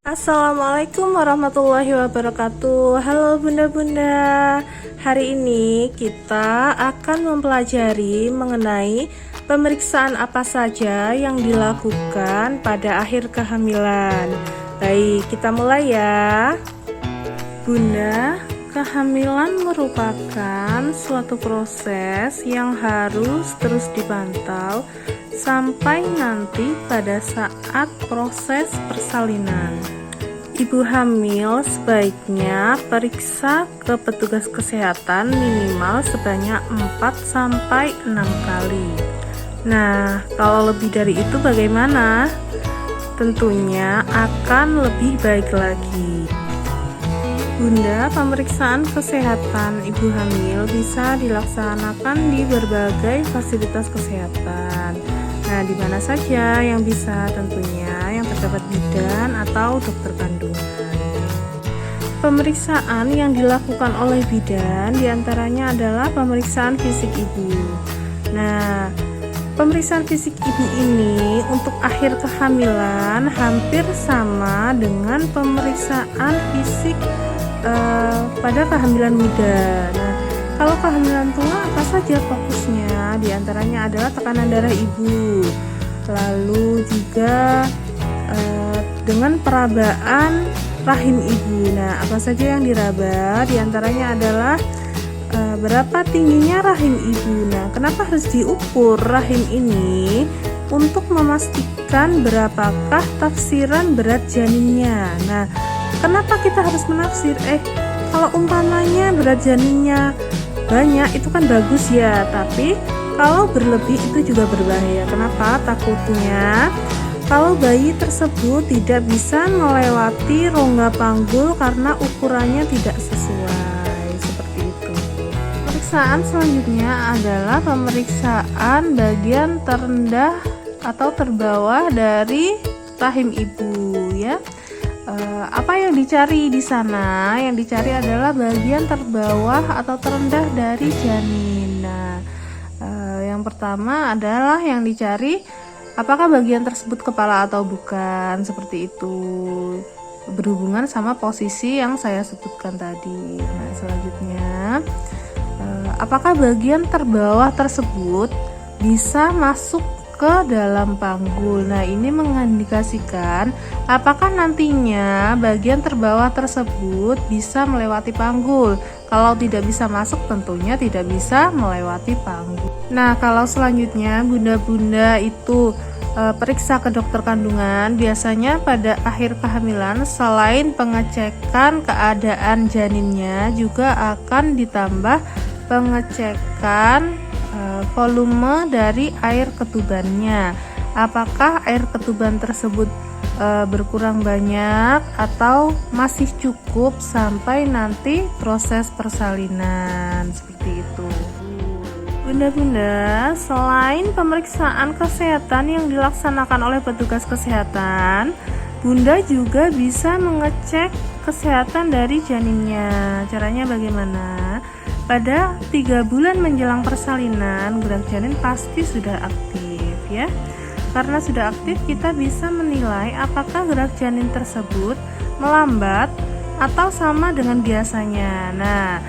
Assalamualaikum warahmatullahi wabarakatuh. Halo bunda-bunda. Hari ini kita akan mempelajari mengenai pemeriksaan apa saja yang dilakukan pada akhir kehamilan. Baik, kita mulai ya. Bunda, kehamilan merupakan suatu proses yang harus terus dipantau sampai nanti pada saat proses persalinan. Ibu hamil sebaiknya periksa ke petugas kesehatan minimal sebanyak 4-6 kali. Nah, kalau lebih dari itu bagaimana? Tentunya akan lebih baik lagi. Bunda, pemeriksaan kesehatan ibu hamil bisa dilaksanakan di berbagai fasilitas kesehatan. Nah, di mana saja yang bisa? Tentunya yang terdapat bidan atau dokter kandungan. Pemeriksaan yang dilakukan oleh bidan diantaranya adalah pemeriksaan fisik ibu. Nah, pemeriksaan fisik ibu ini untuk akhir kehamilan hampir sama dengan pemeriksaan fisik pada kehamilan muda. Nah, kalau kehamilan tua apa saja fokusnya? Di antaranya adalah tekanan darah ibu, lalu juga dengan perabaan rahim ibu. Nah, apa saja yang diraba? Di antaranya adalah berapa tingginya rahim ibu. Nah, kenapa harus diukur rahim ini? Untuk memastikan berapakah tafsiran berat janinnya. Nah, kenapa kita harus menafsir? Kalau umpamanya berat janinnya banyak itu kan bagus ya, tapi kalau berlebih itu juga berbahaya. Kenapa? Takutnya kalau bayi tersebut tidak bisa melewati rongga panggul karena ukurannya tidak sesuai, seperti itu. Pemeriksaan selanjutnya adalah pemeriksaan bagian terendah atau terbawah dari rahim ibu ya. Apa yang dicari di sana? Yang dicari adalah bagian terbawah atau terendah dari janin. Nah, yang pertama adalah yang dicari apakah bagian tersebut kepala atau bukan, seperti itu. Berhubungan sama posisi yang saya sebutkan tadi. Nah, selanjutnya apakah bagian terbawah tersebut bisa masuk ke dalam panggul. Nah, ini mengindikasikan apakah nantinya bagian terbawah tersebut bisa melewati panggul. Kalau tidak bisa masuk, tentunya tidak bisa melewati panggul. Nah, kalau selanjutnya bunda-bunda itu periksa ke dokter kandungan, biasanya pada akhir kehamilan selain pengecekan keadaan janinnya juga akan ditambah pengecekan volume dari air ketubannya. Apakah air ketuban tersebut berkurang banyak atau masih cukup sampai nanti proses persalinan, seperti itu. Bunda-bunda, selain pemeriksaan kesehatan yang dilaksanakan oleh petugas kesehatan, bunda juga bisa mengecek kesehatan dari janinnya. Caranya bagaimana? Pada 3 bulan menjelang persalinan, gerak janin pasti sudah aktif ya. Karena sudah aktif, kita bisa menilai apakah gerak janin tersebut melambat atau sama dengan biasanya. Nah,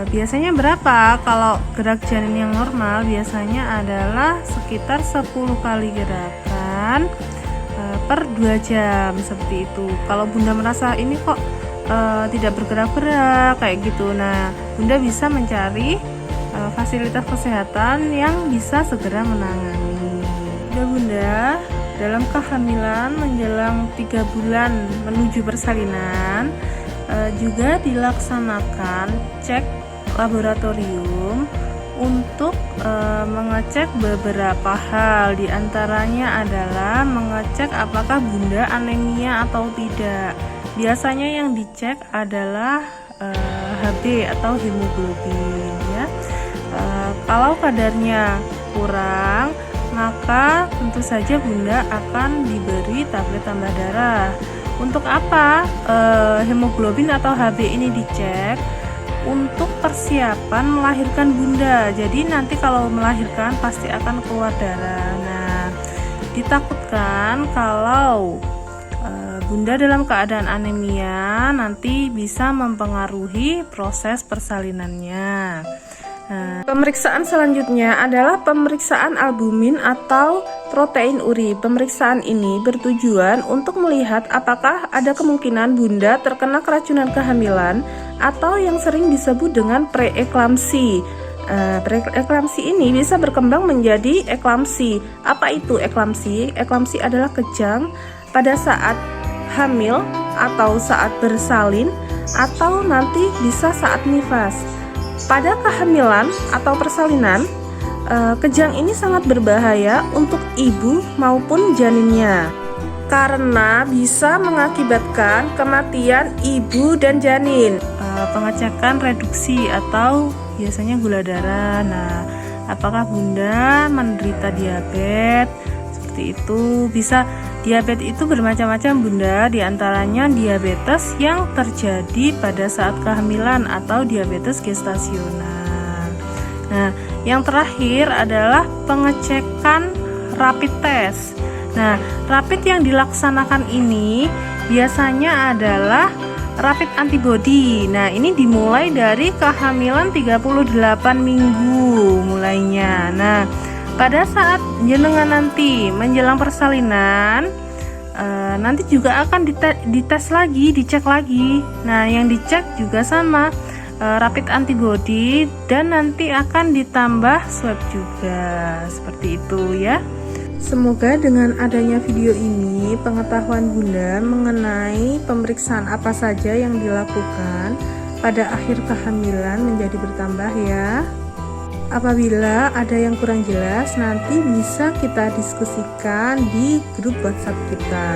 biasanya berapa? Kalau gerak janin yang normal biasanya adalah sekitar 10 kali gerakan per 2 jam, seperti itu. Kalau bunda merasa ini kok tidak bergerak-gerak kayak gitu, nah bunda bisa mencari fasilitas kesehatan yang bisa segera menangani. Bunda, dalam kehamilan menjelang 3 bulan menuju persalinan juga dilaksanakan cek laboratorium untuk mengecek beberapa hal. Di antaranya adalah mengecek apakah bunda anemia atau tidak. Biasanya yang dicek adalah HB atau hemoglobin ya. Kalau kadarnya kurang, maka tentu saja bunda akan diberi tablet tambah darah. Untuk apa hemoglobin atau HB ini dicek? Untuk persiapan melahirkan bunda. Jadi nanti kalau melahirkan pasti akan keluar darah. Nah, ditakutkan kalau Bunda dalam keadaan anemia nanti bisa mempengaruhi proses persalinannya. Nah, pemeriksaan selanjutnya adalah pemeriksaan albumin atau protein uri. Pemeriksaan ini bertujuan untuk melihat apakah ada kemungkinan Bunda terkena keracunan kehamilan atau yang sering disebut dengan preeklamsi. Preeklamsi ini bisa berkembang menjadi eklamsi. Apa itu eklamsi? Eklamsi adalah kejang pada saat hamil atau saat bersalin atau nanti bisa saat nifas. Pada kehamilan atau persalinan, kejang ini sangat berbahaya untuk ibu maupun janinnya karena bisa mengakibatkan kematian ibu dan janin. Pengecekan reduksi atau biasanya gula darah. Nah, apakah Bunda menderita diabetes? Seperti itu. Bisa diabetes itu bermacam-macam Bunda, diantaranya diabetes yang terjadi pada saat kehamilan atau diabetes gestasional. Nah, yang terakhir adalah pengecekan rapid test. Nah, rapid yang dilaksanakan ini biasanya adalah rapid antibody. Nah, ini dimulai dari kehamilan 38 minggu mulainya. Nah, pada saat jenengan nanti menjelang persalinan, nanti juga akan dites lagi, dicek lagi. Nah, yang dicek juga sama rapid antibody dan nanti akan ditambah swab juga. Seperti itu ya. Semoga dengan adanya video ini pengetahuan Bunda mengenai pemeriksaan apa saja yang dilakukan pada akhir kehamilan menjadi bertambah ya. Apabila ada yang kurang jelas, nanti bisa kita diskusikan di grup WhatsApp kita.